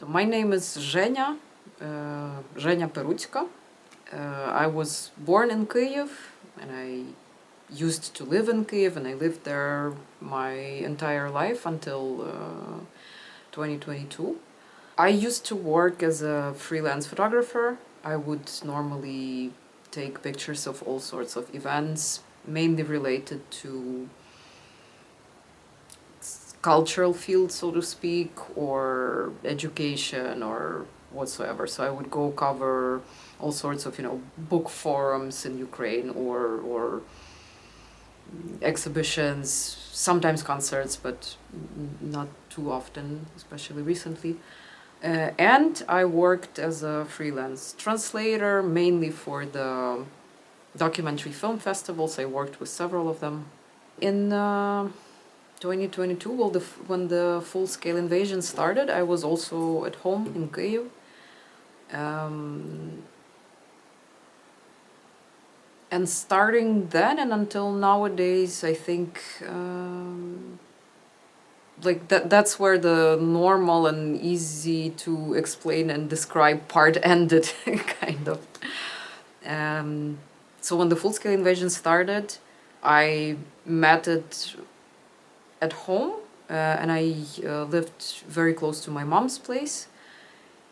So my name is Zhenia Perutska. I was born in Kyiv, and I used to live in Kyiv, and I lived there my entire life until 2022. I used to work as a freelance photographer. I would normally take pictures of all sorts of events, mainly related to cultural field, so to speak, or education or whatsoever. So I would go cover all sorts of, book forums in Ukraine or exhibitions, sometimes concerts, but not too often, especially recently. And I worked as a freelance translator, mainly for the documentary film festivals. I worked with several of them. In 2022, when the full-scale invasion started, I was also at home in Kyiv. And starting then and until nowadays, I think that's where the normal and easy to explain and describe part ended, kind of. So when the full-scale invasion started, I met it at home, and I lived very close to my mom's place,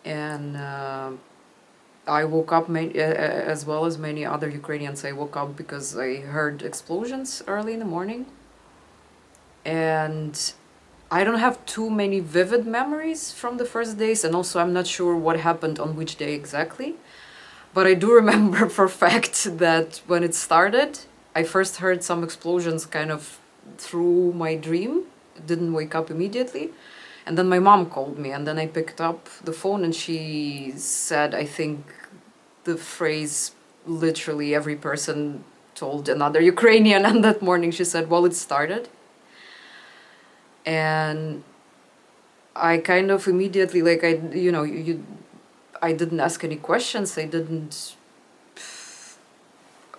and I woke up, as well as many other Ukrainians, I woke up because I heard explosions early in the morning. And I don't have too many vivid memories from the first days, and also I'm not sure what happened on which day exactly. But I do remember for a fact that when it started, I first heard some explosions kind of through my dream. Didn't wake up immediately. And then my mom called me, and then I picked up the phone, and she said, I think the phrase literally every person told another Ukrainian on that morning. She said, well, it started. And I kind of immediately, I didn't ask any questions.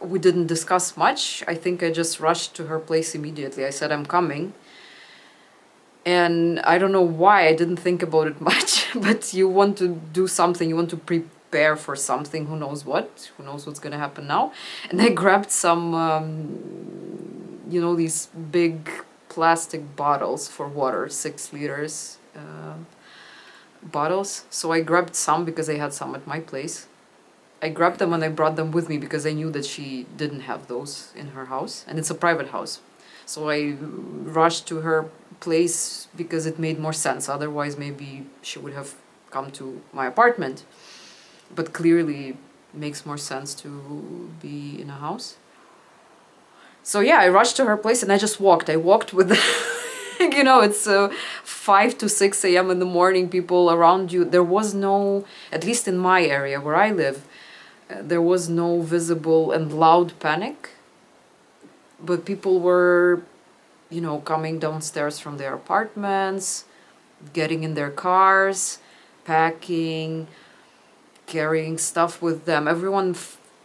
We didn't discuss much. I think I just rushed to her place immediately. I said, I'm coming. And I don't know why, I didn't think about it much, but you want to do something, you want to prepare for something, who knows what's going to happen now. And I grabbed some, these big plastic bottles for water, 6 liters bottles. So I grabbed some because I had some at my place. I grabbed them and I brought them with me because I knew that she didn't have those in her house, and it's a private house. So I rushed to her place because it made more sense. Otherwise, maybe she would have come to my apartment. But clearly, makes more sense to be in a house. So yeah, I rushed to her place and I just walked. I walked with, it's 5 to 6 a.m. in the morning, people around you. There was no, at least in my area where I live, there was no visible and loud panic. But people were, coming downstairs from their apartments, getting in their cars, packing, carrying stuff with them. Everyone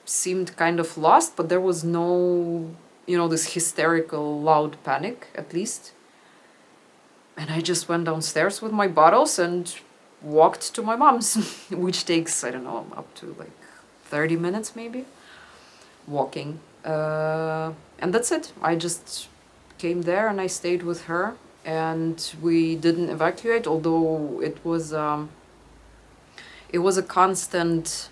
seemed kind of lost, but there was no, this hysterical, loud panic, at least. And I just went downstairs with my bottles and walked to my mom's, which takes, I don't know, up to 30 minutes maybe, walking. And that's it. I just came there and I stayed with her, and we didn't evacuate, although it was a constant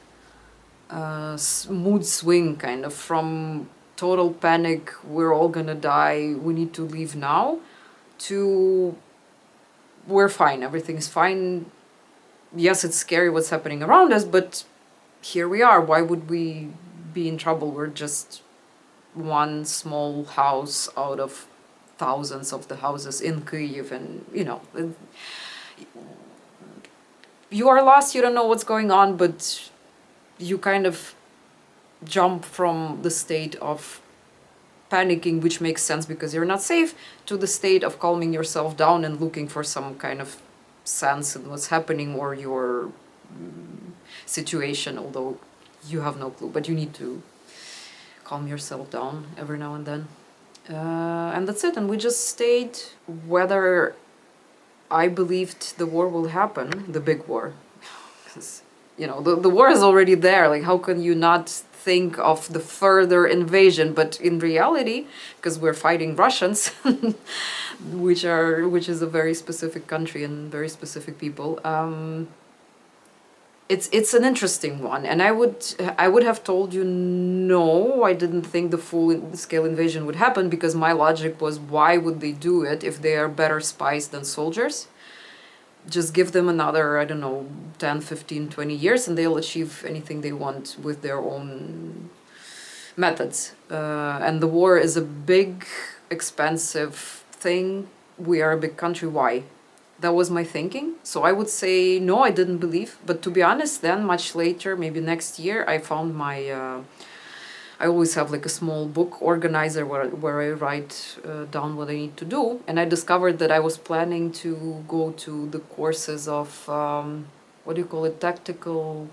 mood swing, kind of, from total panic, we're all gonna die, we need to leave now, to we're fine, everything's fine. Yes, it's scary what's happening around us, but here we are. Why would we be in trouble? We're just one small house out of thousands of the houses in Kyiv, and you are lost, you don't know what's going on, but you kind of jump from the state of panicking, which makes sense because you're not safe, to the state of calming yourself down and looking for some kind of sense in what's happening or your situation, although you have no clue, but you need to calm yourself down every now and then. And that's it. And we just stayed, whether I believed the war will happen, the big war. 'Cause, the war is already there. Like, how can you not think of the further invasion? But in reality, because we're fighting Russians, which is a very specific country and very specific people. It's an interesting one, and I would have told you no, I didn't think the full scale invasion would happen, because my logic was, why would they do it if they are better spies than soldiers? Just give them another, I don't know, 10, 15, 20 years, and they'll achieve anything they want with their own methods. And the war is a big, expensive thing. We are a big country. Why? That was my thinking. So I would say no, I didn't believe. But to be honest, then much later, maybe next year, I found my I always have like a small book organizer where I write down what I need to do. And I discovered that I was planning to go to the courses of, what do you call it, tactical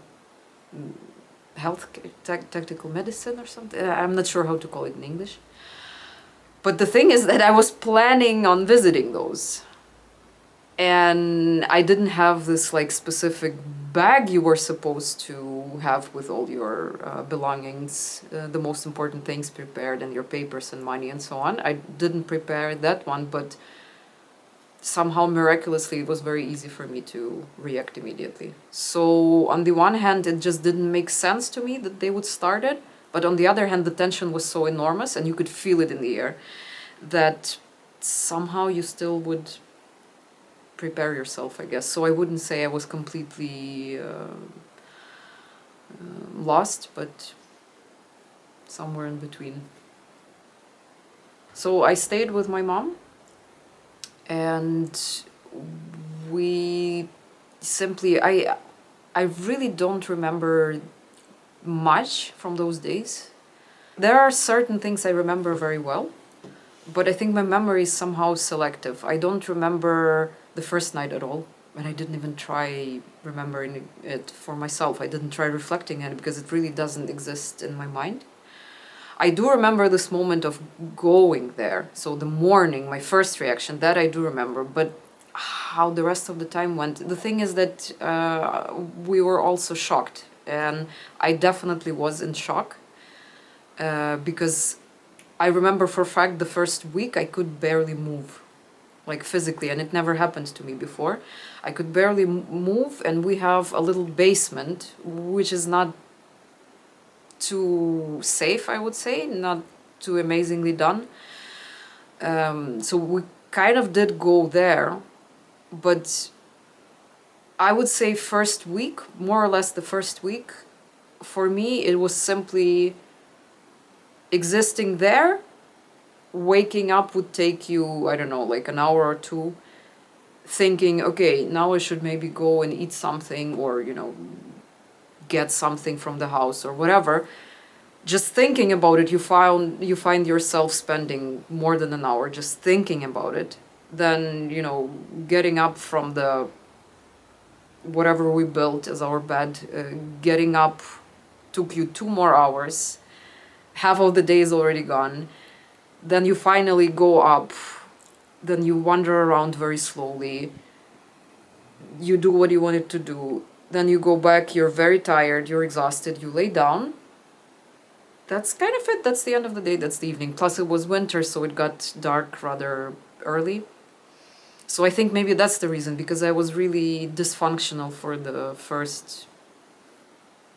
health, tactical medicine or something. I'm not sure how to call it in English. But the thing is that I was planning on visiting those. And I didn't have this like specific bag you were supposed to have with all your belongings, the most important things prepared, and your papers and money and so on. I didn't prepare that one, but somehow miraculously it was very easy for me to react immediately. So on the one hand, it just didn't make sense to me that they would start it, but on the other hand, the tension was so enormous and you could feel it in the air that somehow you still would prepare yourself, I guess. So I wouldn't say I was completely lost, but somewhere in between. So I stayed with my mom, and we simply, I really don't remember much from those days. There are certain things I remember very well, but I think my memory is somehow selective. I don't remember the first night at all, and I didn't even try remembering it for myself. I didn't try reflecting on it because it really doesn't exist in my mind. I do remember this moment of going there. So the morning, my first reaction, that I do remember, but how the rest of the time went. The thing is that we were also shocked, and I definitely was in shock because I remember for a fact the first week I could barely move, like physically, and it never happened to me before. I could barely move, and we have a little basement, which is not too safe, I would say, not too amazingly done. So we kind of did go there, but I would say first week, more or less the first week, for me, it was simply existing there. Waking up would take you, I don't know, like an hour or two, thinking, okay, now I should maybe go and eat something, or, get something from the house or whatever. Just thinking about it, you find yourself spending more than an hour just thinking about it. Then, getting up from the whatever we built as our bed, getting up took you 2 more hours. Half of the day is already gone. Then you finally go up, then you wander around very slowly, you do what you wanted to do, then you go back, you're very tired, you're exhausted, you lay down. That's kind of it, that's the end of the day, that's the evening. Plus it was winter, so it got dark rather early. So I think maybe that's the reason, because I was really dysfunctional for the first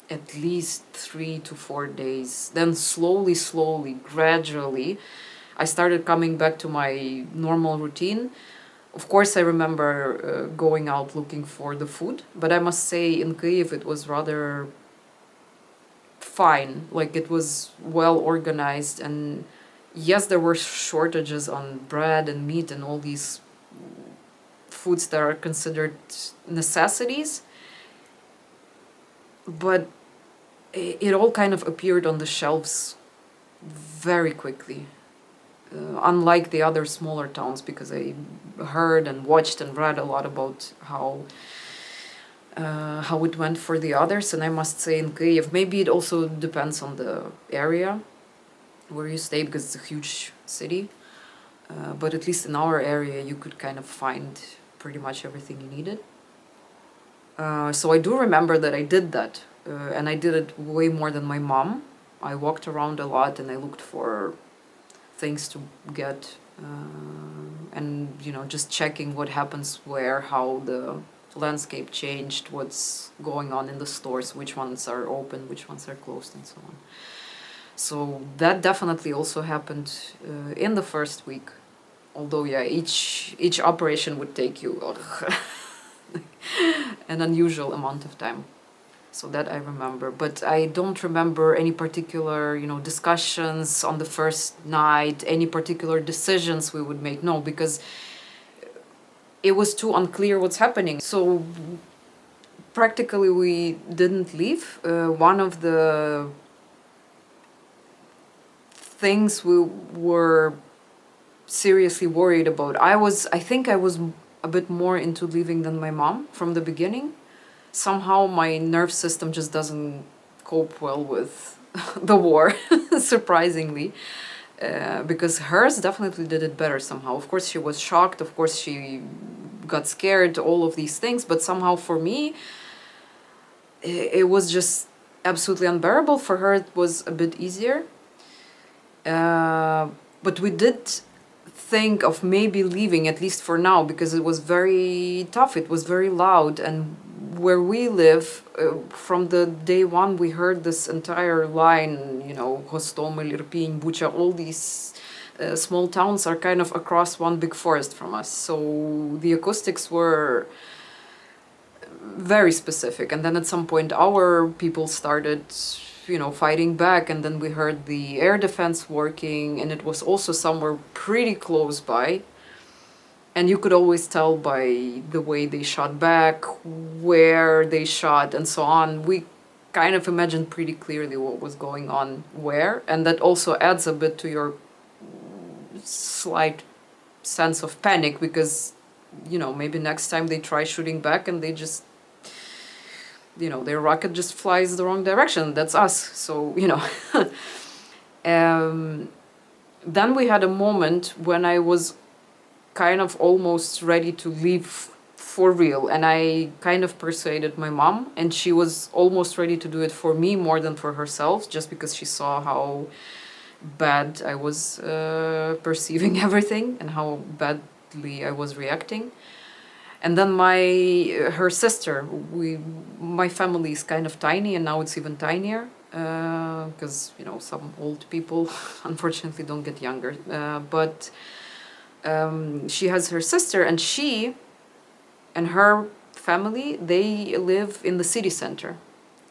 at least 3 to 4 days. Then slowly, gradually, I started coming back to my normal routine. Of course, I remember going out looking for the food, but I must say in Kyiv it was rather fine. Like, it was well organized, and yes, there were shortages on bread and meat and all these foods that are considered necessities, but it all kind of appeared on the shelves very quickly. Unlike the other smaller towns, because I heard and watched and read a lot about how it went for the others, and I must say in Kyiv, maybe it also depends on the area where you stay, because it's a huge city, but at least in our area you could kind of find pretty much everything you needed. So I do remember that I did that, and I did it way more than my mom. I walked around a lot and I looked for things to get, and just checking what happens where, how the landscape changed, what's going on in the stores, which ones are open, which ones are closed, and so on. So that definitely also happened in the first week. Although, yeah, each operation would take you an unusual amount of time. So that I remember. But I don't remember any particular, discussions on the first night, any particular decisions we would make. No, because it was too unclear what's happening. So practically we didn't leave. One of the things we were seriously worried about, I think I was a bit more into leaving than my mom from the beginning. Somehow my nerve system just doesn't cope well with the war, surprisingly. Because hers definitely did it better somehow. Of course she was shocked, of course she got scared, all of these things, but somehow for me it was just absolutely unbearable. For her it was a bit easier. But we did think of maybe leaving, at least for now, because it was very tough, it was very loud, and where we live, from the day one we heard this entire line, Hostomel, Irpin, Bucha, all these small towns are kind of across one big forest from us, so the acoustics were very specific. And then at some point our people started fighting back, and then we heard the air defense working, and it was also somewhere pretty close by, and you could always tell by the way they shot back, where they shot, and so on. We kind of imagined pretty clearly what was going on where, and that also adds a bit to your slight sense of panic, because maybe next time they try shooting back and they just their rocket just flies the wrong direction. That's us. So, then we had a moment when I was kind of almost ready to leave for real. And I kind of persuaded my mom, and she was almost ready to do it for me more than for herself, just because she saw how bad I was perceiving everything and how badly I was reacting. And then her sister, my family is kind of tiny, and now it's even tinier, because some old people unfortunately don't get younger. But she has her sister, and she and her family, they live in the city center.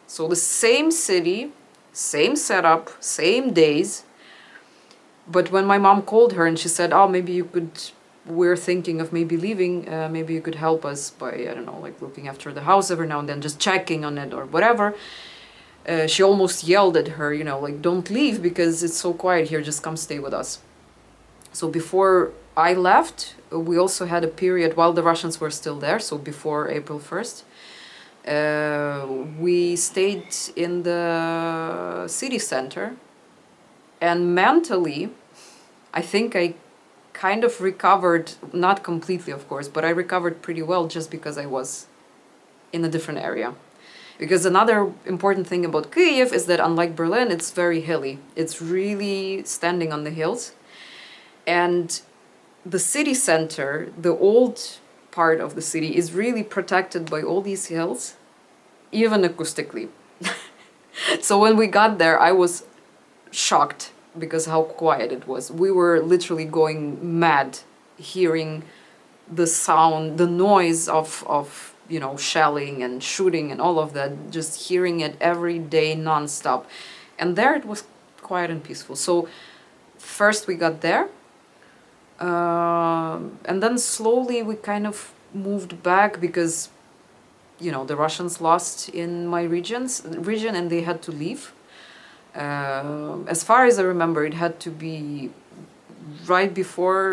So the same city, same setup, same days. But when my mom called her and she said, "Oh, maybe you could." We're thinking of maybe leaving, maybe you could help us by, I don't know, like looking after the house every now and then, just checking on it or whatever. She almost yelled at her, like, "Don't leave because it's so quiet here, just come stay with us." So before I left, we also had a period while the Russians were still there, so before April 1st, we stayed in the city center, and mentally, I think I kind of recovered, not completely of course, but I recovered pretty well, just because I was in a different area. Because another important thing about Kyiv is that, unlike Berlin, it's very hilly. It's really standing on the hills. And the city center, the old part of the city, is really protected by all these hills, even acoustically. So when we got there, I was shocked because how quiet it was. We were literally going mad hearing the sound, the noise of shelling and shooting and all of that, just hearing it every day nonstop. And there it was quiet and peaceful. So first we got there, and then slowly we kind of moved back because the Russians lost in my region, and they had to leave. As far as I remember, it had to be right before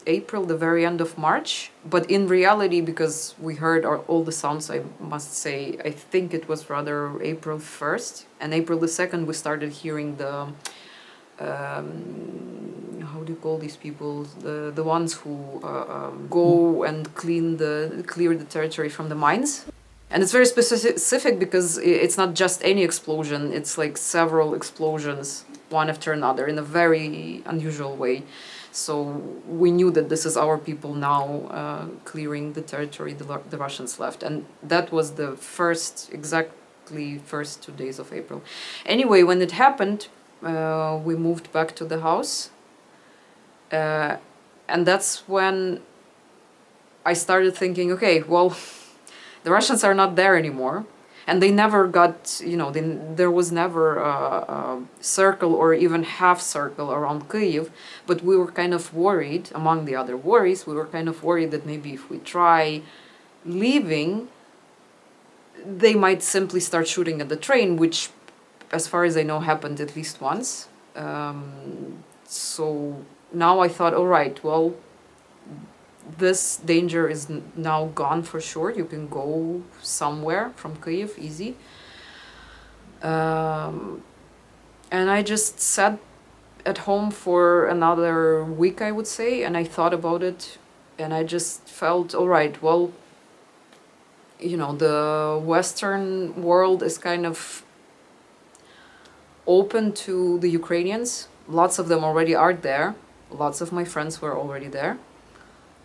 April, the very end of March. But in reality, because we heard all the sounds, I must say, I think it was rather April 1st. And April the 2nd, we started hearing the, how do you call these people? The ones who go and clear the territory from the mines. And it's very specific because it's not just any explosion, it's like several explosions, one after another, in a very unusual way. So we knew that this is our people now clearing the territory the Russians left. And that was the exactly first 2 days of April. Anyway, when it happened, we moved back to the house. And that's when I started thinking, okay, well, the Russians are not there anymore. And they never got, there was never a circle or even half circle around Kyiv. But we were kind of worried, among the other worries, we were kind of worried that maybe if we try leaving, they might simply start shooting at the train, which, as far as I know, happened at least once. So now I thought, all right, well, this danger is now gone for sure. You can go somewhere from Kyiv, easy. And I just sat at home for another week, I would say, and I thought about it, and I just felt, all right, well, the Western world is kind of open to the Ukrainians. Lots of them already are there. Lots of my friends were already there.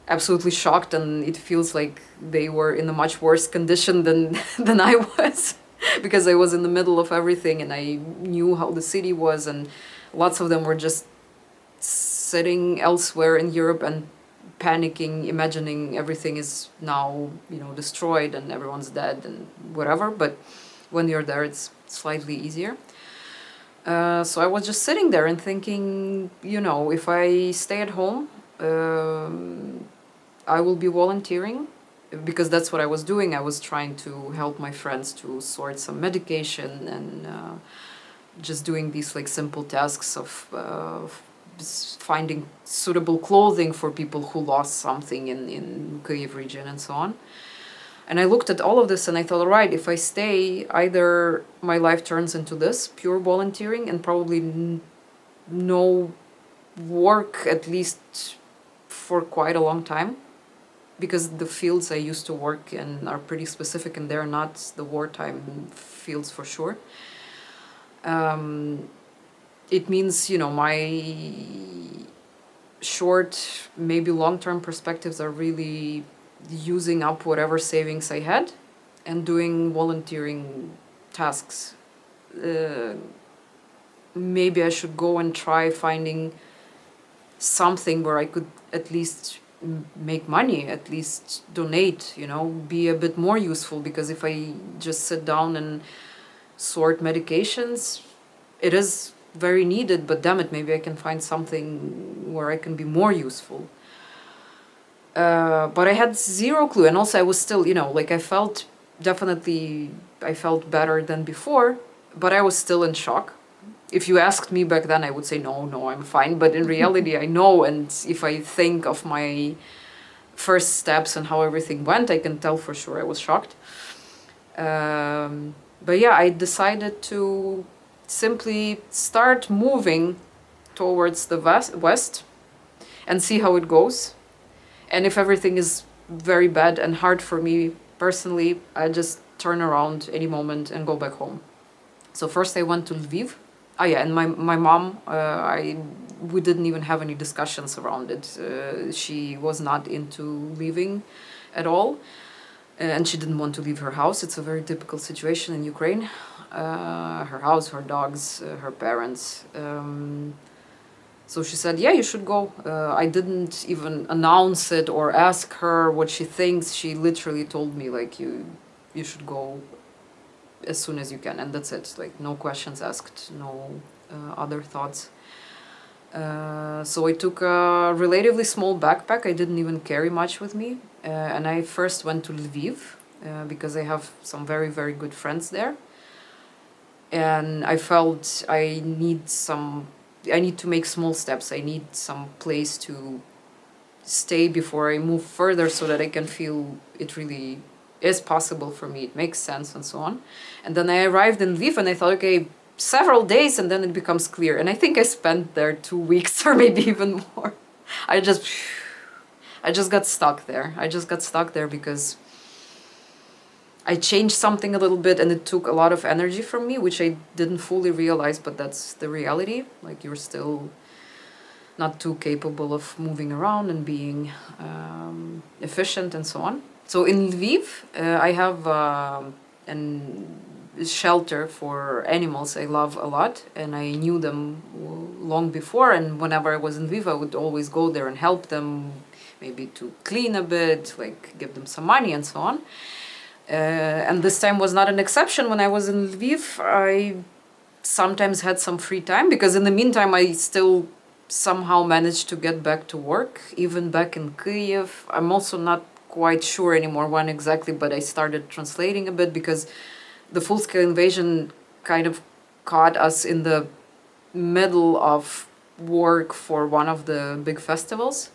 Absolutely shocked, and it feels like they were in a much worse condition than I was because I was in the middle of everything and I knew how the city was, and lots of them were just sitting elsewhere in Europe and panicking, imagining everything is now, destroyed and everyone's dead and whatever. But when you're there, it's slightly easier. So I was just sitting there and thinking, if I stay at home, I will be volunteering, because that's what I was doing. I was trying to help my friends to sort some medication and just doing these like simple tasks of finding suitable clothing for people who lost something in Kyiv region and so on. And I looked at all of this and I thought, all right, if I stay, either my life turns into this, pure volunteering, and probably no work, at least for quite a long time, because the fields I used to work in are pretty specific and they're not the wartime fields for sure. It means, my short, maybe long-term perspectives are really using up whatever savings I had and doing volunteering tasks. Maybe I should go and try finding something where I could at least make money, at least donate, be a bit more useful, because if I just sit down and sort medications, it is very needed, but damn it, maybe I can find something where I can be more useful. But I had zero clue, and also I was still, I felt better than before, but I was still in shock. If you asked me back then, I would say, no, I'm fine. But in reality, I know. And if I think of my first steps and how everything went, I can tell for sure I was shocked. But yeah, I decided to simply start moving towards the west and see how it goes. And if everything is very bad and hard for me personally, I just turn around any moment and go back home. So first I went to Lwiw. Oh yeah, and my mom, we didn't even have any discussions around it. She was not into leaving at all, and she didn't want to leave her house. It's a very typical situation in Ukraine. Her house, her dogs, her parents. So she said, yeah, you should go. I didn't even announce it or ask her what she thinks. She literally told me, like, you should go as soon as you can, and that's it. Like, no questions asked, no other thoughts. So I took a relatively small backpack. I didn't even carry much with me, and I first went to Lwiw because I have some very, very good friends there, and I felt I need to make small steps. I need some place to stay before I move further, so that I can feel it really is possible for me, it makes sense, and so on. And then I arrived in Lviv and I thought, okay, several days, and then it becomes clear. And I think I spent there 2 weeks or maybe even more. I just got stuck there. I just got stuck there because I changed something a little bit, and it took a lot of energy from me, which I didn't fully realize, but that's the reality. Like, you're still not too capable of moving around and being efficient and so on. So in Lwiw, I have a shelter for animals I love a lot, and I knew them long before, and whenever I was in Lwiw, I would always go there and help them, maybe to clean a bit, like give them some money and so on. And this time was not an exception. When I was in Lwiw, I sometimes had some free time, because in the meantime I still somehow managed to get back to work, even back in Kyiv. I'm also not quite sure anymore when exactly, but I started translating a bit, because the full-scale invasion kind of caught us in the middle of work for one of the big festivals.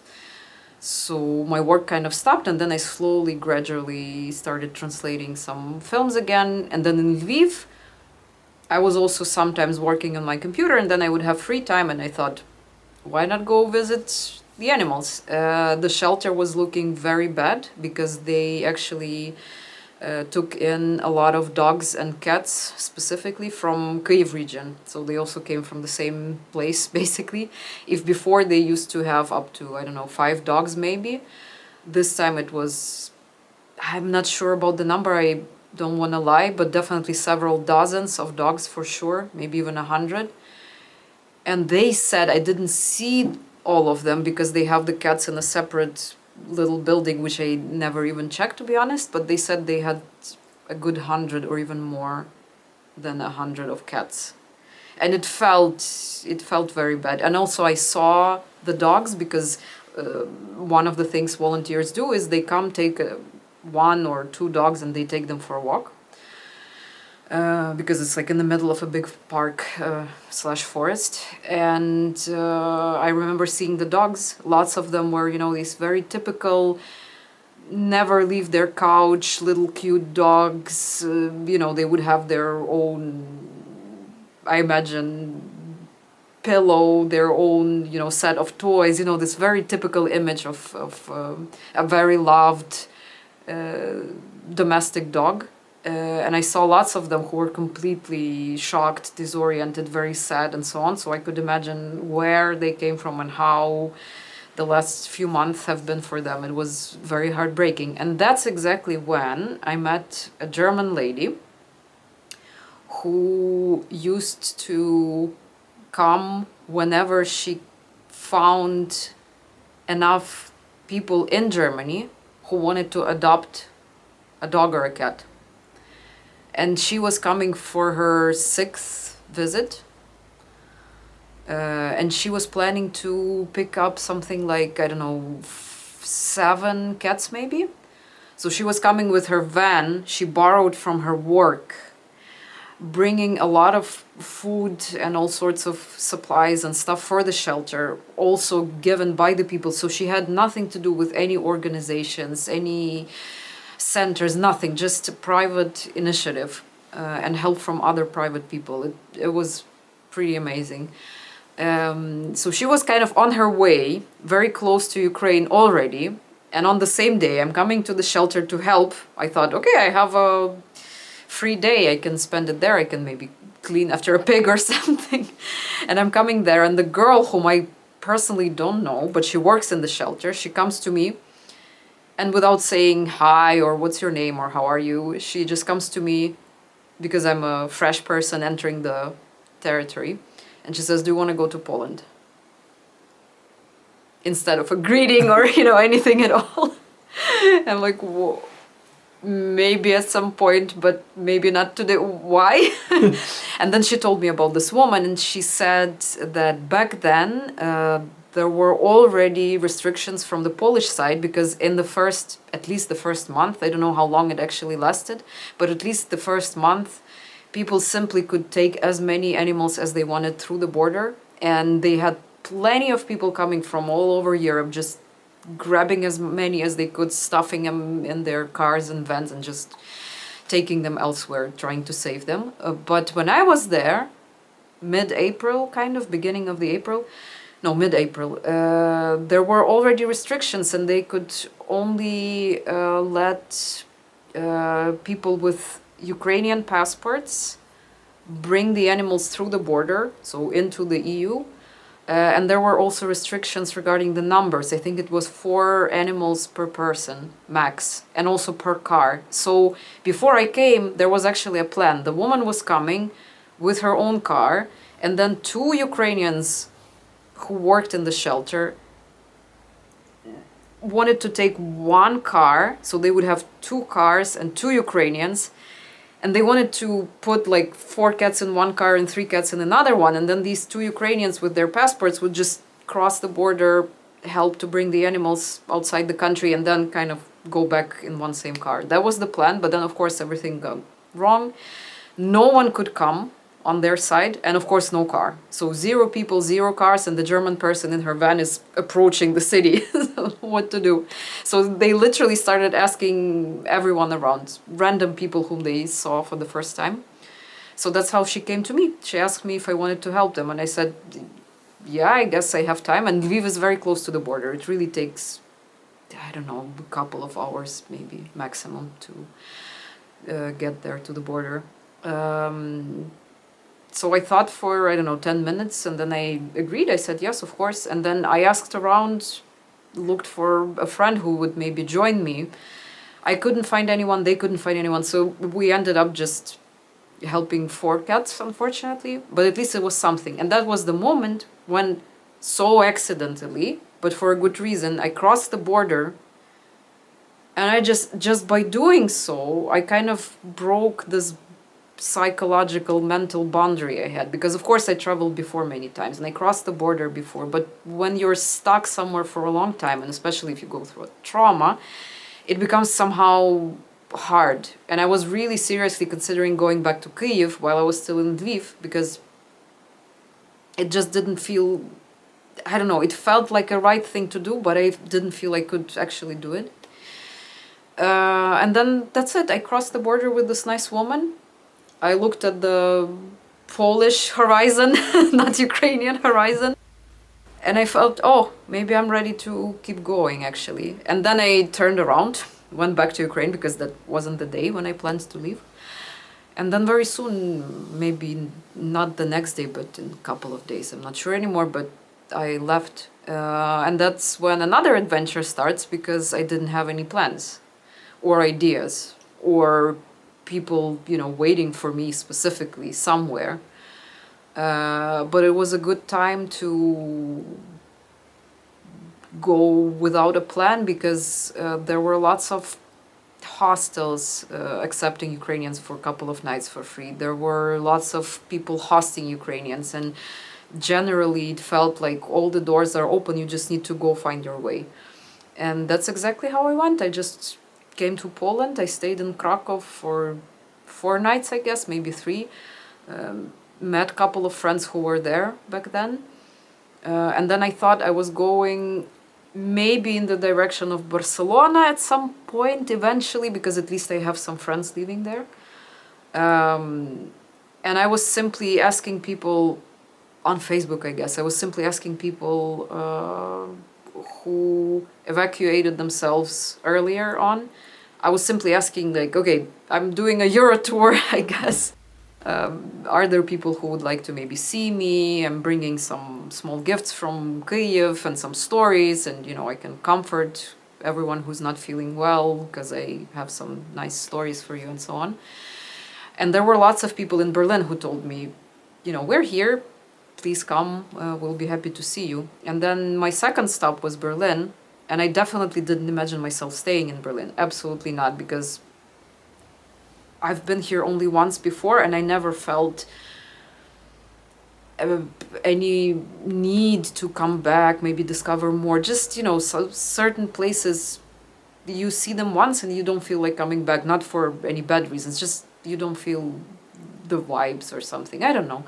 So my work kind of stopped, and then I slowly, gradually started translating some films again. And then in Lwiw, I was also sometimes working on my computer, and then I would have free time, and I thought, why not go visit the animals? The shelter was looking very bad, because they actually took in a lot of dogs and cats, specifically from Kyiv region. So they also came from the same place, basically. If before they used to have up to, 5 dogs maybe, this time it was, I'm not sure about the number, I don't want to lie, but definitely several dozens of dogs for sure, maybe even 100. And they said, I didn't see all of them, because they have the cats in a separate little building, which I never even checked, to be honest, but they said they had a good 100 or even more than 100 of cats. And it felt very bad. And also I saw the dogs, because one of the things volunteers do is they come take 1 or 2 dogs and they take them for a walk. Because it's like in the middle of a big park / forest. And I remember seeing the dogs. Lots of them were, these very typical, never leave their couch, little cute dogs. They would have their own, I imagine, pillow, their own, set of toys. This very typical image of a very loved domestic dog. And I saw lots of them who were completely shocked, disoriented, very sad, and so on. So I could imagine where they came from and how the last few months have been for them. It was very heartbreaking. And that's exactly when I met a German lady who used to come whenever she found enough people in Germany who wanted to adopt a dog or a cat. And she was coming for her 6th visit. And she was planning to pick up something like, 7 cats maybe. So she was coming with her van. She borrowed from her work, bringing a lot of food and all sorts of supplies and stuff for the shelter, also given by the people. So she had nothing to do with any organizations, any centers, nothing, just a private initiative and help from other private people. It was pretty amazing. So she was kind of on her way, very close to Ukraine already. And on the same day, I'm coming to the shelter to help. I thought, okay, I have a free day. I can spend it there. I can maybe clean after a pig or something. And I'm coming there. And the girl, whom I personally don't know, but she works in the shelter, she comes to me. And without saying hi or what's your name or how are you, she just comes to me, because I'm a fresh person entering the territory. And she says, do you want to go to Poland? Instead of a greeting or, anything at all. I'm like, whoa, maybe at some point, but maybe not today. Why? And then she told me about this woman, and she said that back then, there were already restrictions from the Polish side, because in at least the first month, I don't know how long it actually lasted, but at least the first month, people simply could take as many animals as they wanted through the border. And they had plenty of people coming from all over Europe, just grabbing as many as they could, stuffing them in their cars and vans and just taking them elsewhere, trying to save them. But when I was there, mid-April, kind of, beginning of the April. No, mid-April. There were already restrictions, and they could only let people with Ukrainian passports bring the animals through the border, so into the EU. And there were also restrictions regarding the numbers. I think it was 4 animals per person, max, and also per car. So before I came, there was actually a plan. The woman was coming with her own car, and then 2 Ukrainians who worked in the shelter wanted to take 1 car, so they would have 2 cars and 2 Ukrainians, and they wanted to put like 4 cats in 1 car and 3 cats in another one, and then these 2 Ukrainians with their passports would just cross the border, help to bring the animals outside the country, and then kind of go back in one same car. That was the plan, but then of course everything got wrong. No one could come on their side, and of course no car. So 0 people, 0 cars, and the German person in her van is approaching the city. What to do? So they literally started asking everyone around, random people whom they saw for the first time. So that's how she came to me. She asked me if I wanted to help them, and I said, yeah, I guess I have time. And Lwiw is very close to the border. It really takes, I don't know, a couple of hours maybe maximum to get there to the border. So I thought for, I don't know, 10 minutes, and then I agreed. I said yes, of course. And then I asked around, looked for a friend who would maybe join me. I couldn't find anyone, they couldn't find anyone. So we ended up just helping 4 cats, unfortunately. But at least it was something. And that was the moment when, so accidentally, but for a good reason, I crossed the border. And I just by doing so, I kind of broke this psychological mental boundary I had, because of course I traveled before many times and I crossed the border before, but when you're stuck somewhere for a long time, and especially if you go through a trauma, it becomes somehow hard. And I was really seriously considering going back to Kyiv while I was still in Lwiw, because it just didn't feel, I don't know, it felt like a right thing to do, but I didn't feel I could actually do it. And then that's it. I crossed the border with this nice woman. I looked at the Polish horizon, not Ukrainian horizon, and I felt, oh, maybe I'm ready to keep going, actually. And then I turned around, went back to Ukraine, because that wasn't the day when I planned to leave. And then very soon, maybe not the next day, but in a couple of days, I'm not sure anymore, but I left. And that's when another adventure starts, because I didn't have any plans or ideas or people, you know, waiting for me specifically somewhere. But it was a good time to go without a plan, because there were lots of hostels accepting Ukrainians for a couple of nights for free. There were lots of people hosting Ukrainians, and generally it felt like all the doors are open, you just need to go find your way. And that's exactly how I went. I just came to Poland. I stayed in Krakow for 4 nights, I guess, maybe 3. Met a couple of friends who were there back then. And then I thought I was going maybe in the direction of Barcelona at some point eventually, because at least I have some friends living there. And I was simply asking people on Facebook, I guess. I was simply asking people who evacuated themselves earlier on. I was simply asking, like, okay, I'm doing a Euro tour, I guess. Are there people who would like to maybe see me? I'm bringing some small gifts from Kyiv and some stories, and, you know, I can comfort everyone who's not feeling well, because I have some nice stories for you and so on. And there were lots of people in Berlin who told me, you know, we're here, please come, we'll be happy to see you. And then my second stop was Berlin, and I definitely didn't imagine myself staying in Berlin. Absolutely not, because I've been here only once before, and I never felt any need to come back, maybe discover more. Just, you know, so certain places, you see them once and you don't feel like coming back, not for any bad reasons, just you don't feel the vibes or something. I don't know.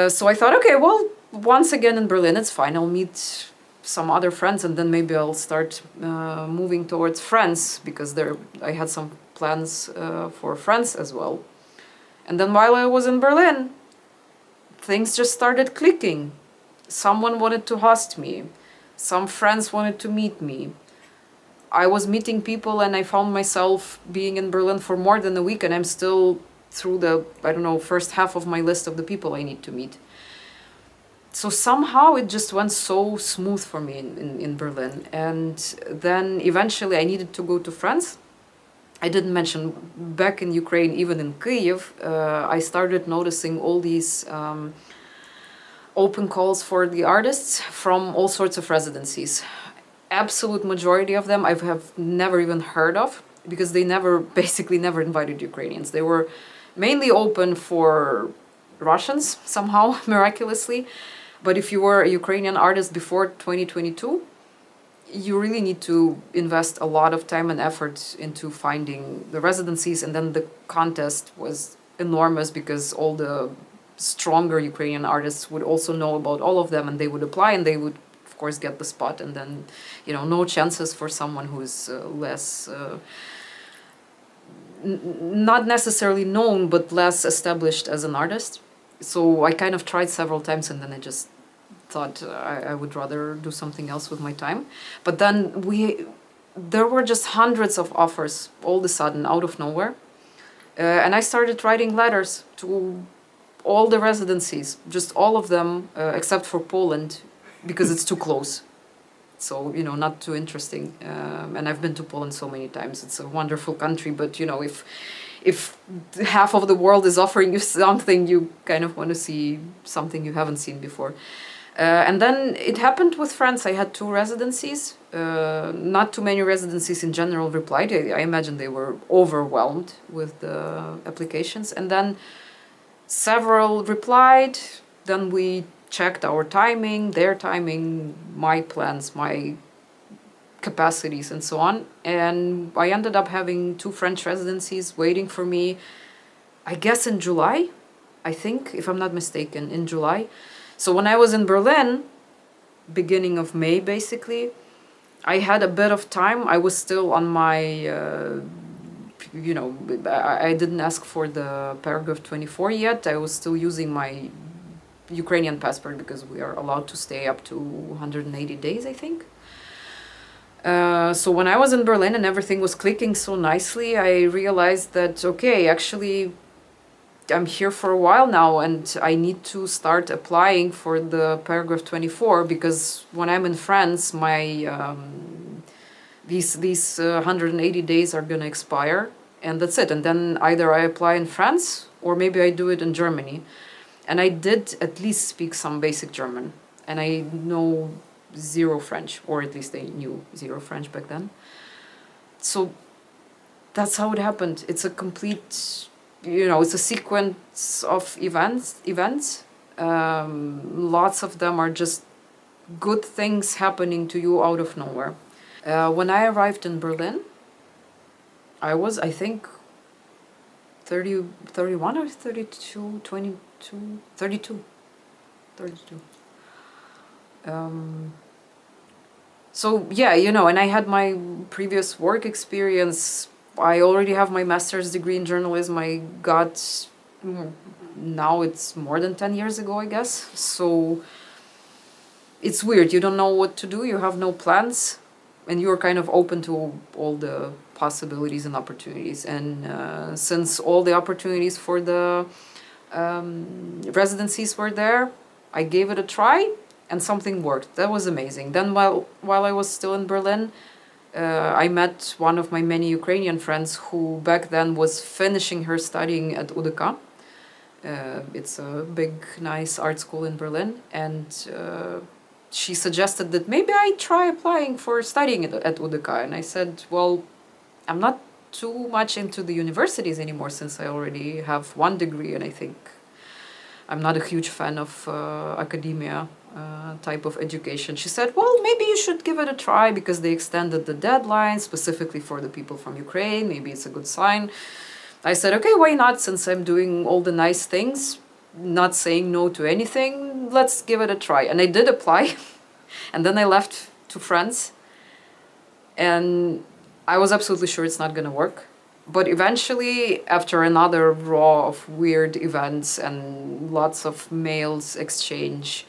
So I thought, okay, well, once again in Berlin, it's fine. I'll meet some other friends, and then maybe I'll start moving towards France, because I had some plans for France as well. And then while I was in Berlin, things just started clicking. Someone wanted to host me. Some friends wanted to meet me. I was meeting people and I found myself being in Berlin for more than a week, and I'm still through the, I don't know, first half of my list of the people I need to meet. So somehow it just went so smooth for me in Berlin. And then eventually I needed to go to France. I didn't mention, back in Ukraine, even in Kyiv, I started noticing all these open calls for the artists from all sorts of residencies. Absolute majority of them I have never even heard of, because they basically never invited Ukrainians. They were mainly open for Russians somehow, miraculously. But if you were a Ukrainian artist before 2022, you really need to invest a lot of time and effort into finding the residencies. And then the contest was enormous, because all the stronger Ukrainian artists would also know about all of them, and they would apply, and they would, of course, get the spot. And then, no chances for someone who's less, not necessarily known, but less established as an artist. So I kind of tried several times, and then I just thought I would rather do something else with my time. But then there were just hundreds of offers all of a sudden, out of nowhere. And I started writing letters to all the residencies, just all of them, except for Poland, because it's too close. So, not too interesting. And I've been to Poland so many times. It's a wonderful country, but, if half of the world is offering you something, you kind of want to see something you haven't seen before. And then it happened with France. I had 2 residencies. Not too many residencies in general replied. I imagine they were overwhelmed with the applications. And then several replied. Then we checked our timing, their timing, my plans, my capacities, and so on. And I ended up having 2 French residencies waiting for me, I guess in July, I think, if I'm not mistaken, in July. So when I was in Berlin, beginning of May, basically, I had a bit of time. I was still on my, I didn't ask for the paragraph 24 yet. I was still using my Ukrainian passport, because we are allowed to stay up to 180 days, I think. So when I was in Berlin and everything was clicking so nicely, I realized that, okay, actually, I'm here for a while now, and I need to start applying for the paragraph 24, because when I'm in France, my these 180 days are gonna expire, and that's it. And then either I apply in France, or maybe I do it in Germany. And I did at least speak some basic German, and I know 0 French, or at least I knew 0 French back then. So that's how it happened. It's a complete, it's a sequence of events. Lots of them are just good things happening to you out of nowhere. When I arrived in Berlin, I was, I think, 31 or 32, 22, 32. So yeah, and I had my previous work experience. I already have my master's degree in journalism. I got, now it's more than 10 years ago, I guess. So it's weird. You don't know what to do. You have no plans, and you're kind of open to all the possibilities and opportunities. And since all the opportunities for the residencies were there, I gave it a try, and something worked. That was amazing. Then while I was still in Berlin, I met one of my many Ukrainian friends who back then was finishing her studying at UDK. It's a big, nice art school in Berlin. And she suggested that maybe I try applying for studying at UDK. And I said, well, I'm not too much into the universities anymore, since I already have 1 degree, and I think I'm not a huge fan of academia type of education. She said, well, maybe you should give it a try, because they extended the deadline specifically for the people from Ukraine. Maybe it's a good sign. I said, okay, why not? Since I'm doing all the nice things, not saying no to anything, let's give it a try. And I did apply. And then I left to France. And I was absolutely sure it's not going to work. But eventually, after another raw of weird events and lots of mails exchange,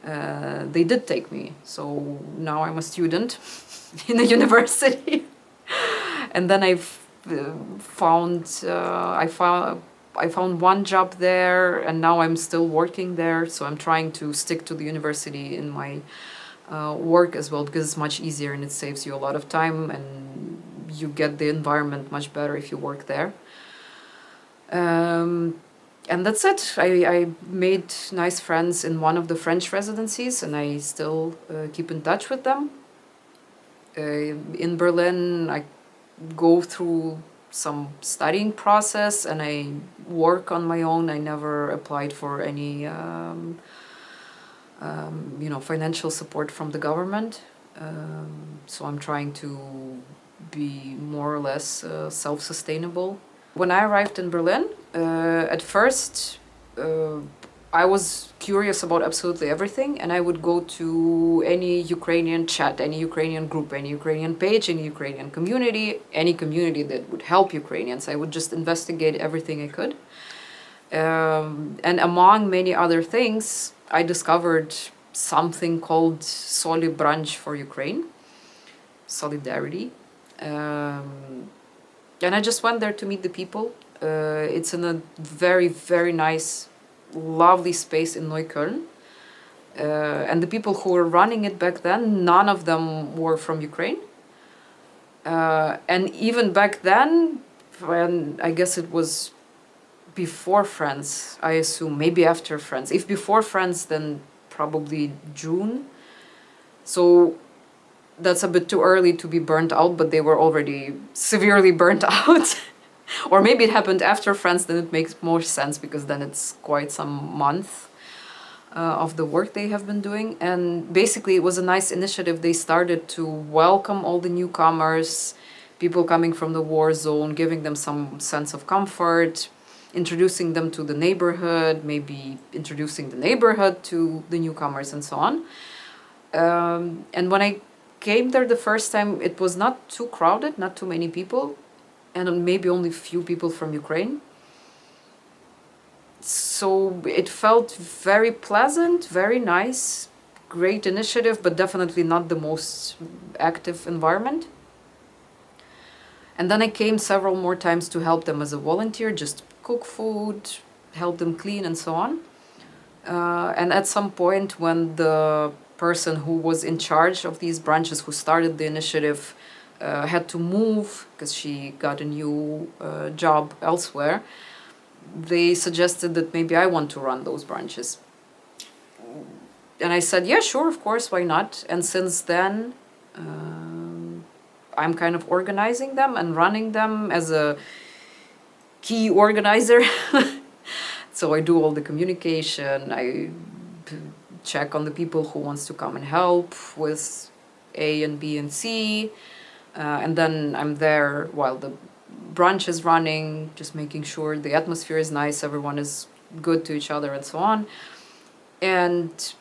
they did take me. So now I'm a student in a university. And then I found one job there, and now I'm still working there. So I'm trying to stick to the university in my work as well, because it's much easier and it saves you a lot of time, and you get the environment much better if you work there. And that's it. I made nice friends in one of the French residencies, and I still keep in touch with them. In Berlin, I go through some studying process and I work on my own. I never applied for any financial support from the government. So I'm trying to be more or less self-sustainable. When I arrived in Berlin, at first I was curious about absolutely everything, and I would go to any Ukrainian chat, any Ukrainian group, any Ukrainian page, any Ukrainian community, any community that would help Ukrainians. I would just investigate everything I could. And among many other things, I discovered something called Soli Branch for Ukraine, solidarity. And I just went there to meet the people. It's in a very, very nice, lovely space in Neukölln. And the people who were running it back then, none of them were from Ukraine. And even back then, when I guess it was before France, I assume, maybe after France. If before France, then probably June. So that's a bit too early to be burnt out, but they were already severely burnt out. Or maybe it happened after France, then it makes more sense, because then it's quite some month of the work they have been doing. And basically it was a nice initiative. They started to welcome all the newcomers, people coming from the war zone, giving them some sense of comfort, introducing them to the neighborhood, maybe introducing the neighborhood to the newcomers and so on. And when I came there the first time, it was not too crowded, not too many people, and maybe only few people from Ukraine. So it felt very pleasant, very nice, great initiative, but definitely not the most active environment. And then I came several more times to help them as a volunteer, just cook food, help them clean and so on. And at some point, when the person who was in charge of these branches, who started the initiative, had to move because she got a new job elsewhere, they suggested that maybe I want to run those branches. And I said, yeah, sure, of course, why not? And since then, I'm kind of organizing them and running them as a key organizer. So I do all the communication, I check on the people who wants to come and help with A and B and C, and then I'm there while the branch is running, just making sure the atmosphere is nice, everyone is good to each other and so on. And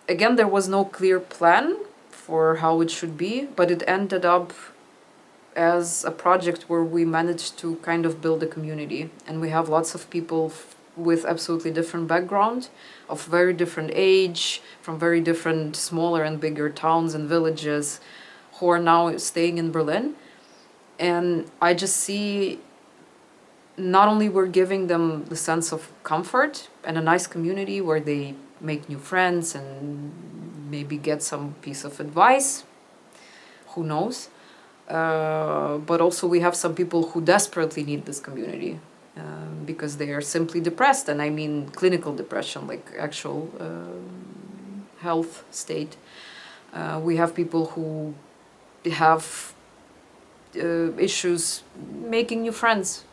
again, there was no clear plan for how it should be, but it ended up as a project where we managed to kind of build a community, and we have lots of people with absolutely different background, of very different age, from very different smaller and bigger towns and villages, who are now staying in Berlin. And I just see, not only we're giving them the sense of comfort and a nice community where they make new friends and maybe get some piece of advice, who knows, but also we have some people who desperately need this community because they are simply depressed, and I mean clinical depression, like actual health state. We have people who have issues making new friends.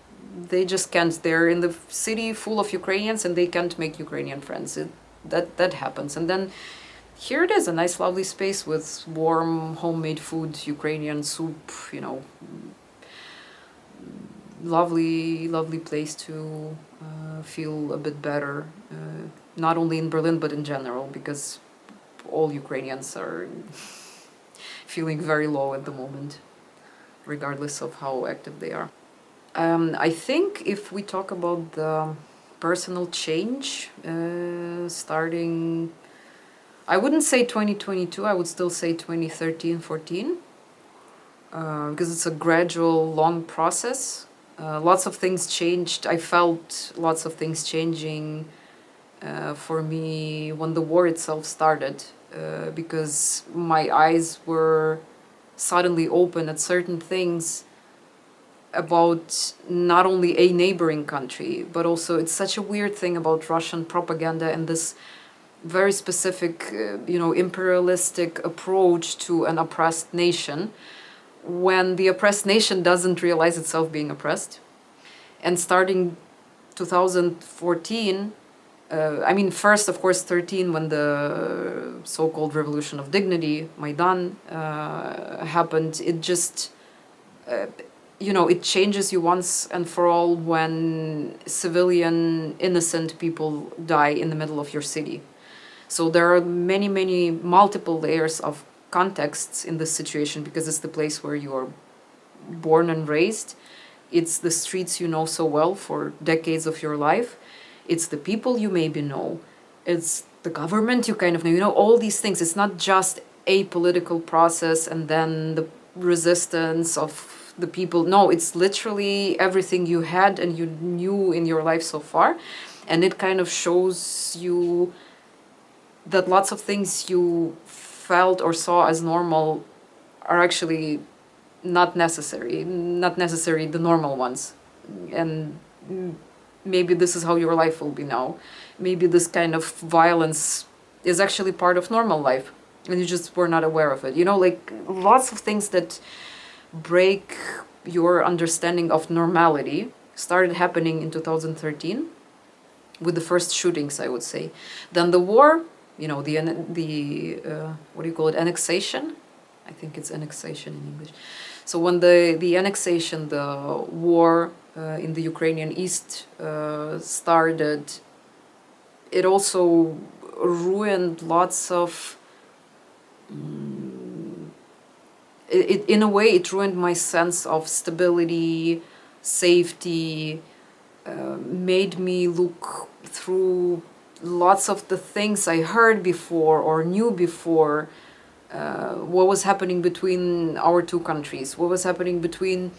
They just can't. They're in the city full of Ukrainians and they can't make Ukrainian friends. That happens. And then here it is, a nice lovely space with warm homemade food, Ukrainian soup, lovely place to feel a bit better, not only in Berlin but in general, because all Ukrainians are feeling very low at the moment, regardless of how active they are. I think if we talk about the personal change, starting, I wouldn't say 2022, I would still say 2013, 14, because it's a gradual, long process. Lots of things changed. I felt lots of things changing for me when the war itself started, because my eyes were suddenly open at certain things about not only a neighboring country, but also it's such a weird thing about Russian propaganda and this very specific, imperialistic approach to an oppressed nation, when the oppressed nation doesn't realize itself being oppressed. And starting 2014, first, of course, 13, when the so-called Revolution of Dignity, Maidan, happened, it just, it changes you once and for all when civilian, innocent people die in the middle of your city. So there are many, many multiple layers of contexts in this situation, because it's the place where you are born and raised. It's the streets you know so well for decades of your life. It's the people you maybe know. It's the government you kind of know. All these things. It's not just a political process and then the resistance of the people. No, it's literally everything you had and you knew in your life so far. And it kind of shows you that lots of things you felt or saw as normal are actually not necessary the normal ones. And maybe this is how your life will be now. Maybe this kind of violence is actually part of normal life and you just were not aware of it. Lots of things that break your understanding of normality started happening in 2013 with the first shootings, I would say. Then the war, the what do you call it, annexation? I think it's annexation in English. So when the annexation, the war in the Ukrainian East started, it also ruined lots of... in a way, it ruined my sense of stability, safety, made me look through lots of the things I heard before or knew before, what was happening between our two countries, what was happening between,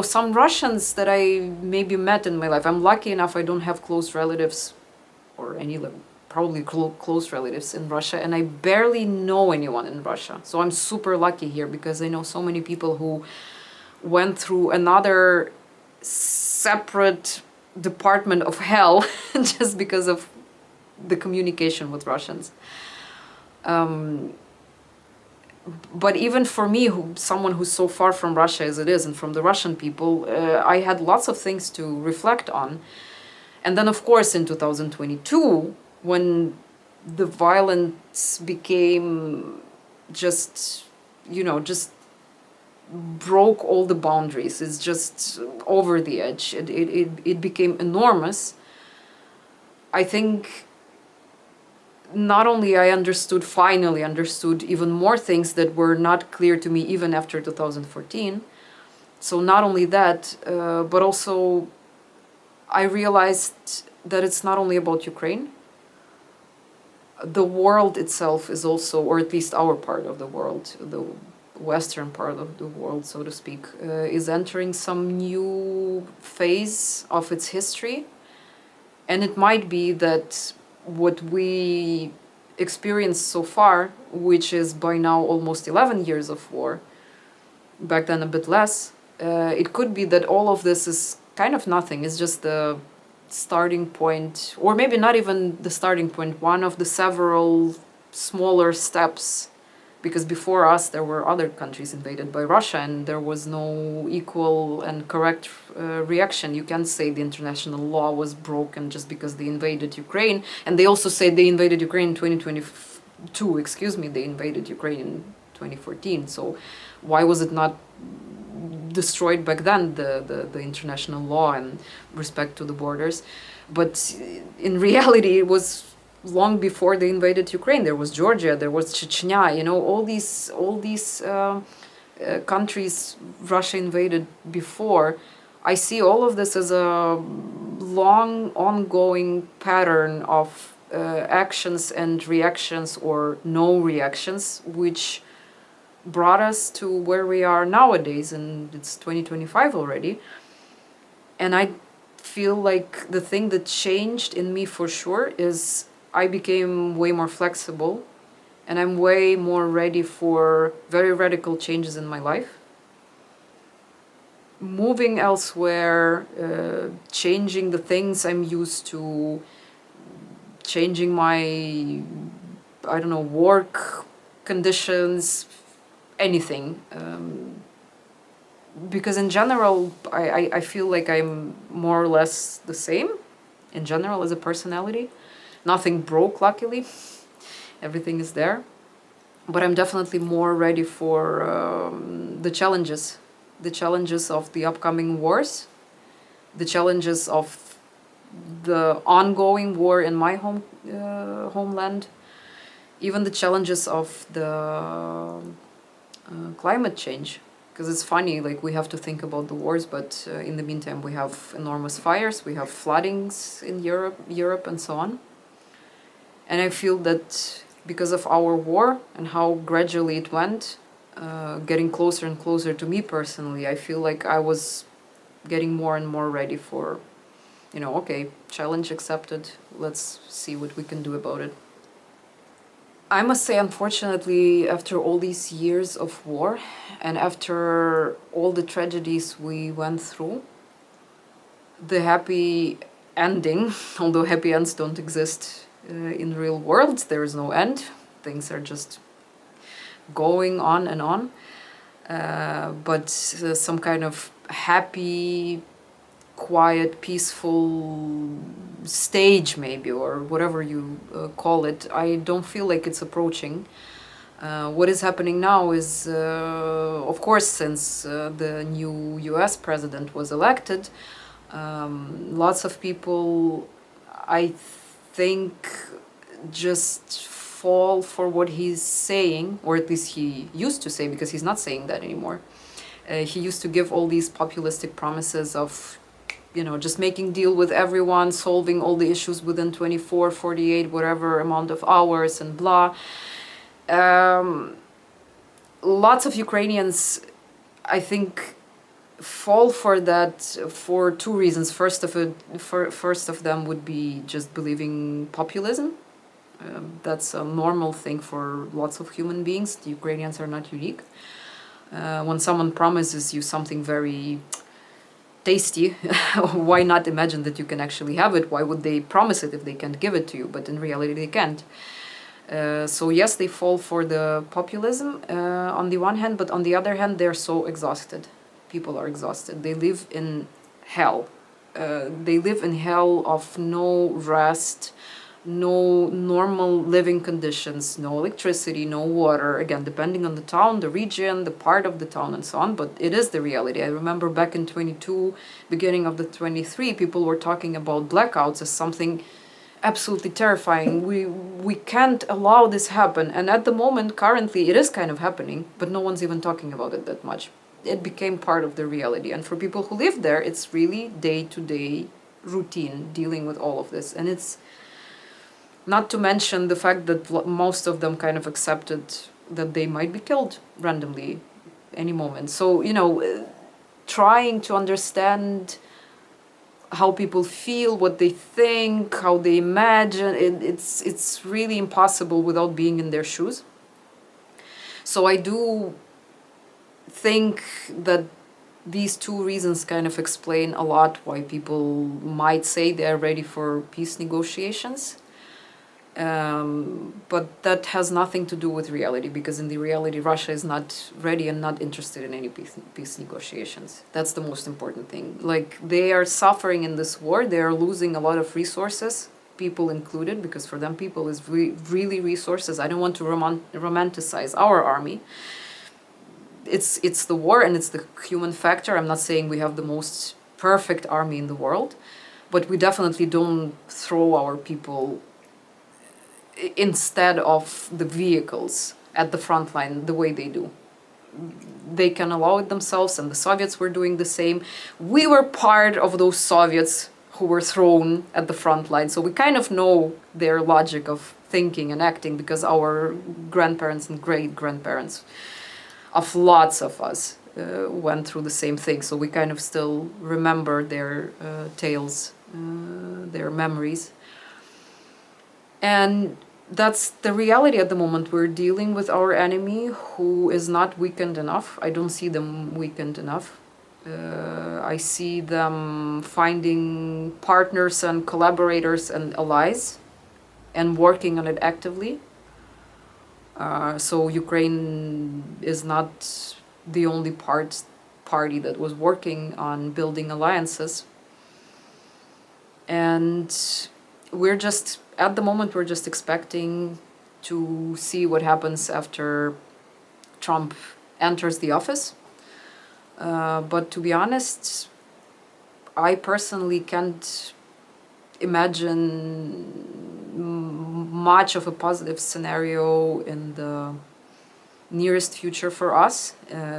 some Russians that I maybe met in my life. I'm lucky enough I don't have close relatives or any probably close relatives in Russia, and I barely know anyone in Russia. So I'm super lucky here because I know so many people who went through another separate department of hell just because of the communication with Russians. But even for me, someone who's so far from Russia as it is, and from the Russian people, I had lots of things to reflect on. And then, of course, in 2022, when the violence became just broke all the boundaries, it's just over the edge, it became enormous. I think not only I finally understood even more things that were not clear to me even after 2014. So not only that, but also I realized that it's not only about Ukraine. The world itself is also, or at least our part of the world, the Western part of the world, so to speak, is entering some new phase of its history. And it might be that what we experienced so far, which is by now almost 11 years of war, back then a bit less, it could be that all of this is kind of nothing. It's just the starting point, or maybe not even the starting point, one of the several smaller steps, because before us there were other countries invaded by Russia and there was no equal and correct reaction. You can't say the international law was broken just because they invaded Ukraine. And they also say they invaded Ukraine in 2022, they invaded Ukraine in 2014. So why was it not destroyed back then, the international law and respect to the borders? But in reality, it was long before they invaded Ukraine. There was Georgia, there was Chechnya, all these countries Russia invaded before I see all of this as a long, ongoing pattern of actions and reactions or no reactions, which brought us to where we are nowadays, and it's 2025 already. And I feel like the thing that changed in me for sure is I became way more flexible, and I'm way more ready for very radical changes in my life. Moving elsewhere, changing the things I'm used to, changing my, I don't know, work conditions, anything. Because in general, I feel like I'm more or less the same, in general, as a personality. Nothing broke, luckily. Everything is there. But I'm definitely more ready for the challenges. The challenges of the upcoming wars. The challenges of the ongoing war in my homeland. Even the challenges of the climate change. Because it's funny, like we have to think about the wars, but in the meantime we have enormous fires, we have floodings in Europe and so on. And I feel that because of our war and how gradually it went, getting closer and closer to me personally, I feel like I was getting more and more ready for, okay, challenge accepted, let's see what we can do about it. I must say, unfortunately, after all these years of war and after all the tragedies we went through, the happy ending, although happy ends don't exist in real world, there is no end. Things are just going on and on. But some kind of happy, quiet, peaceful stage maybe, or whatever you call it, I don't feel like it's approaching. What is happening now is, of course, since the new US president was elected, lots of people, I think, just fall for what he's saying, or at least he used to say, because he's not saying that anymore. He used to give all these populistic promises of just making deal with everyone, solving all the issues within 24, 48, whatever amount of hours and blah. Lots of Ukrainians, I think, fall for that for two reasons. First of them would be just believing populism. That's a normal thing for lots of human beings. The Ukrainians are not unique. When someone promises you something very tasty, why not imagine that you can actually have it? Why would they promise it if they can't give it to you? But in reality they can't. So yes, they fall for the populism on the one hand, but on the other hand they're so exhausted. People are exhausted. They live in hell. They live in hell of no rest, no normal living conditions, no electricity, no water, again, depending on the town, the region, the part of the town, and so on, but it is the reality. I remember back in 22, beginning of the 23, people were talking about blackouts as something absolutely terrifying. We can't allow this happen, and at the moment, currently, it is kind of happening, but no one's even talking about it that much. It became part of the reality, and for people who live there, it's really day-to-day routine dealing with all of this, and it's not to mention the fact that most of them kind of accepted that they might be killed randomly any moment. So, trying to understand how people feel, what they think, how they imagine, it's really impossible without being in their shoes. So I do think that these two reasons kind of explain a lot why people might say they're ready for peace negotiations. But that has nothing to do with reality, because in the reality Russia is not ready and not interested in any peace negotiations. That's the most important thing. Like, they are suffering in this war, they are losing a lot of resources, people included, because for them people is really resources. I don't want to romanticize our army. It's the war and it's the human factor. I'm not saying we have the most perfect army in the world, but we definitely don't throw our people instead of the vehicles at the front line the way they do. they can allow it themselves, and the Soviets were doing the same. We were part of those Soviets who were thrown at the front line, so we kind of know their logic of thinking and acting, because our grandparents and great-grandparents of lots of us went through the same thing, so we kind of still remember their tales, their memories. And that's the reality at the moment. We're dealing with our enemy who is not weakened enough. I don't see them weakened enough. I see them finding partners and collaborators and allies and working on it actively. So Ukraine is not the only party that was working on building alliances. And at the moment, we're just expecting to see what happens after Trump enters the office. But to be honest, I personally can't imagine much of a positive scenario in the nearest future for us,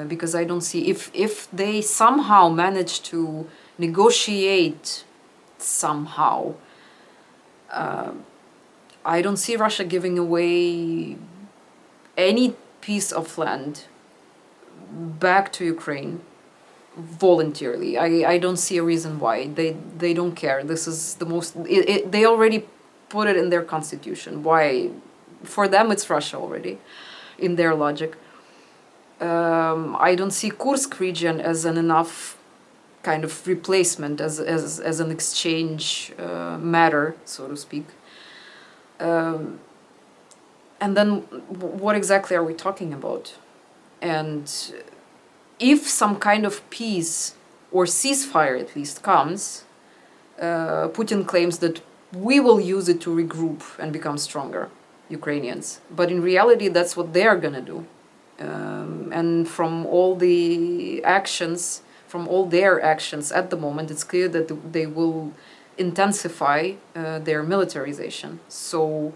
because I don't see, if they somehow manage to negotiate somehow, I don't see Russia giving away any piece of land back to Ukraine voluntarily. I don't see a reason why. They don't care. This is the most... they already put it in their constitution. Why? For them, it's Russia already, in their logic. I don't see Kursk region as an enough kind of replacement, as an exchange matter, so to speak. And then what exactly are we talking about? And if some kind of peace or ceasefire at least comes, Putin claims that we will use it to regroup and become stronger, Ukrainians. But in reality, that's what they are going to do. And from all the actions, from all their actions at the moment, it's clear that they will intensify their militarization. So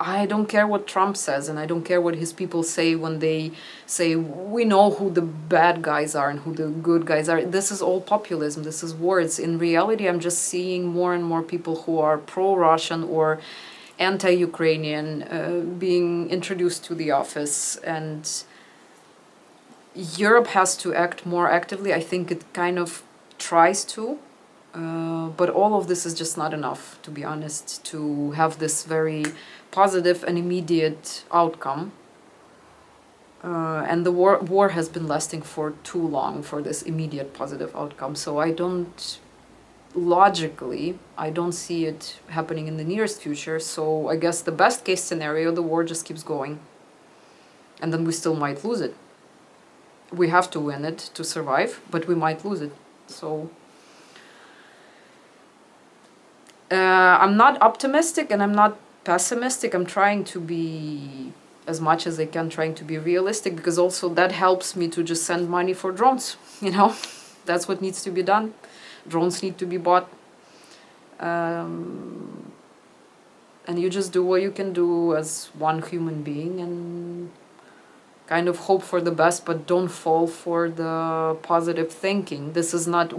I don't care what Trump says, and I don't care what his people say when they say, we know who the bad guys are and who the good guys are. This is all populism. This is words. In reality, I'm just seeing more and more people who are pro-Russian or anti-Ukrainian being introduced to the office. And Europe has to act more actively. I think it kind of tries to. But all of this is just not enough, to be honest, to have this very positive and immediate outcome. And the war has been lasting for too long for this immediate positive outcome. So logically, I don't see it happening in the nearest future. So I guess the best case scenario, the war just keeps going. And then we still might lose it. We have to win it to survive, but we might lose it. So I'm not optimistic and I'm not pessimistic. I'm trying to be, as much as I can, trying to be realistic, because also that helps me to just send money for drones, That's what needs to be done. Drones need to be bought. And you just do what you can do as one human being and kind of hope for the best, but don't fall for the positive thinking.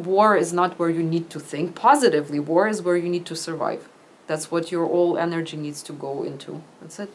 War is not where you need to think positively. War is where you need to survive. That's what your all energy needs to go into. That's it.